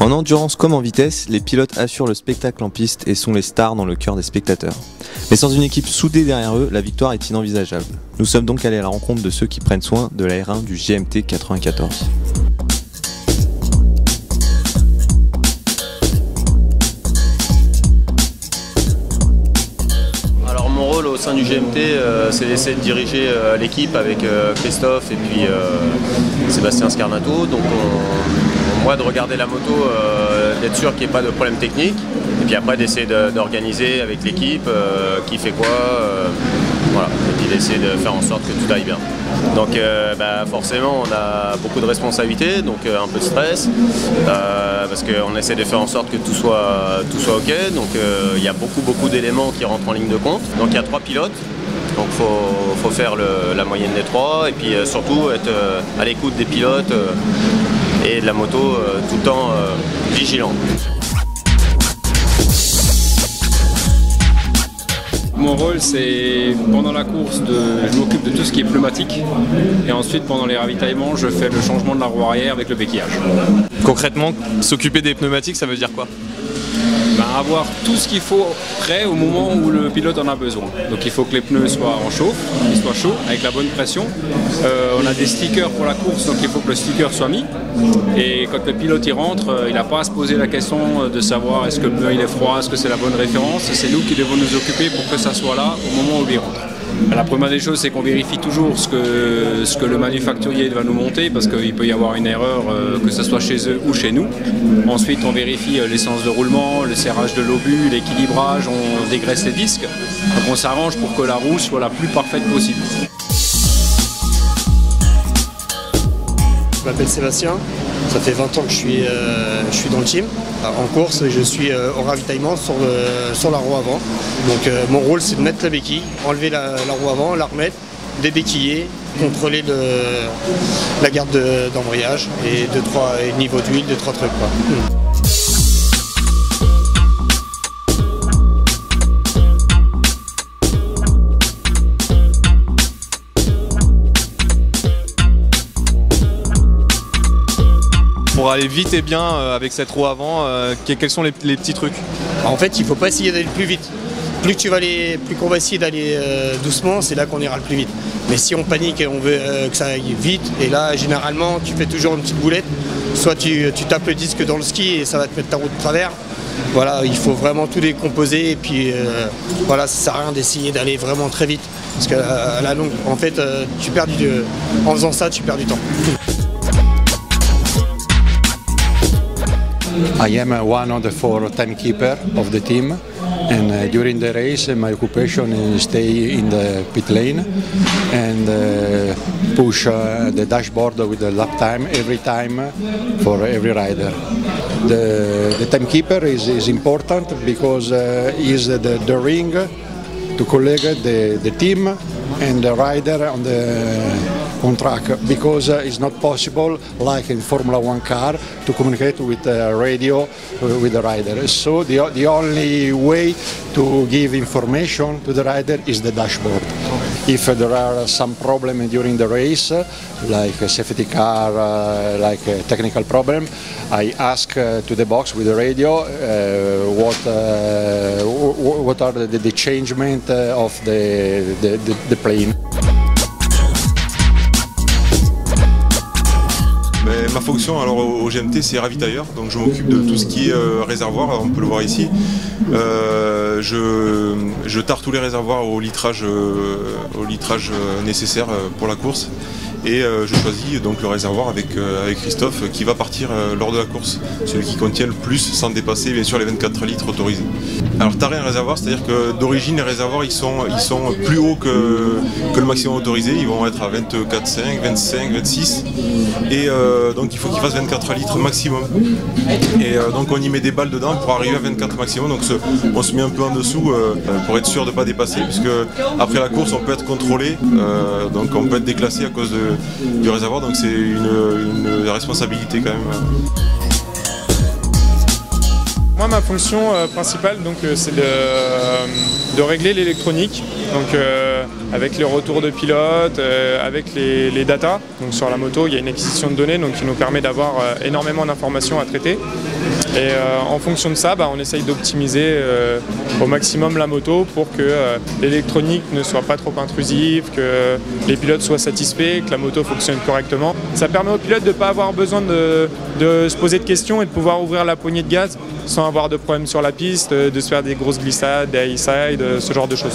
En endurance comme en vitesse, les pilotes assurent le spectacle en piste et sont les stars dans le cœur des spectateurs. Mais sans une équipe soudée derrière eux, la victoire est inenvisageable. Nous sommes donc allés à la rencontre de ceux qui prennent soin de la R1 du GMT 94. Mon rôle au sein du GMT, c'est d'essayer de diriger l'équipe avec Christophe et puis Sébastien Scarnato. Donc moi de regarder la moto, d'être sûr qu'il n'y ait pas de problème technique, et puis après d'essayer d'organiser avec l'équipe qui fait quoi, voilà. Et puis d'essayer de faire en sorte que tout aille bien. Donc forcément on a beaucoup de responsabilités, donc un peu de stress, parce qu'on essaie de faire en sorte que tout soit ok. Donc il y a beaucoup d'éléments qui rentrent en ligne de compte. Donc il y a 3 pilotes, donc faut faire la moyenne des 3 et puis surtout être à l'écoute des pilotes et de la moto tout le temps vigilant. Mon rôle, c'est pendant la course, je m'occupe de tout ce qui est pneumatique, et ensuite pendant les ravitaillements, je fais le changement de la roue arrière avec le béquillage. Concrètement, s'occuper des pneumatiques, ça veut dire quoi? Avoir tout ce qu'il faut prêt au moment où le pilote en a besoin. Donc il faut que les pneus soient en chauffe, qu'ils soient chauds, avec la bonne pression. On a des stickers pour la course, donc il faut que le sticker soit mis. Et quand le pilote y rentre, il n'a pas à se poser la question de savoir est-ce que le pneu il est froid, est-ce que c'est la bonne référence. C'est nous qui devons nous occuper pour que ça soit là au moment où il rentre. La première des choses, c'est qu'on vérifie toujours ce que le manufacturier va nous monter, parce qu'il peut y avoir une erreur, que ce soit chez eux ou chez nous. Ensuite, on vérifie l'essence de roulement, le serrage de l'obus, l'équilibrage, on dégraisse les disques. Donc on s'arrange pour que la roue soit la plus parfaite possible. Je m'appelle Sébastien, ça fait 20 ans que je suis dans le team. En course, je suis au ravitaillement sur la roue avant. Donc mon rôle, c'est de mettre la béquille, enlever la roue avant, la remettre, débéquiller, contrôler la garde d'embrayage et 2-3 niveaux d'huile, 2-3 trucs, quoi. Pour aller vite et bien avec cette roue avant, quels sont les petits trucs? En fait, il ne faut pas essayer d'aller plus vite. Plus qu'on va essayer d'aller doucement, c'est là qu'on ira le plus vite. Mais si on panique et on veut que ça aille vite, et là, généralement, tu fais toujours une petite boulette. Soit tu tapes le disque dans le ski et ça va te mettre ta roue de travers. Voilà, il faut vraiment tout décomposer et puis voilà, ça sert à rien d'essayer d'aller vraiment très vite. Parce qu'à la longue, en fait, en faisant ça, tu perds du temps. I am one of the 4 timekeepers of the team, and during the race my occupation is stay in the pit lane and push the dashboard with the lap time every time for every rider. The timekeeper is important because he is the ring to collect the team and the rider on track, because it's not possible, like in Formula 1 car, to communicate with the radio with the rider. So the only way to give information to the rider is the dashboard. If there are some problem during the race, like a safety car, like a technical problem, I ask to the box with the radio what are the changement of the plane. Ma fonction alors au GMT, c'est ravitailleur, donc je m'occupe de tout ce qui est réservoir, on peut le voir ici. Je tare tous les réservoirs au litrage nécessaire pour la course, et je choisis donc le réservoir avec Christophe qui va partir lors de la course, celui qui contient le plus sans dépasser bien sûr les 24 litres autorisés. Alors tarer un réservoir, c'est-à-dire que d'origine les réservoirs ils sont plus hauts que le maximum autorisé, ils vont être à 24,5, 25, 26, et donc il faut qu'il fasse 24 litres maximum, et donc on y met des balles dedans pour arriver à 24 maximum. Donc on se met un peu en dessous pour être sûr de ne pas dépasser, puisque après la course on peut être contrôlé, donc on peut être déclassé à cause du réservoir, donc c'est une responsabilité quand même. Moi, ma fonction principale, c'est de régler l'électronique. Donc avec les retours de pilotes, avec les datas. Donc sur la moto, il y a une acquisition de données donc, qui nous permet d'avoir énormément d'informations à traiter. Et en fonction de ça, on essaye d'optimiser au maximum la moto pour que l'électronique ne soit pas trop intrusive, que les pilotes soient satisfaits, que la moto fonctionne correctement. Ça permet aux pilotes de ne pas avoir besoin de se poser de questions et de pouvoir ouvrir la poignée de gaz sans avoir de problème sur la piste, de se faire des grosses glissades, des high side, ce genre de choses.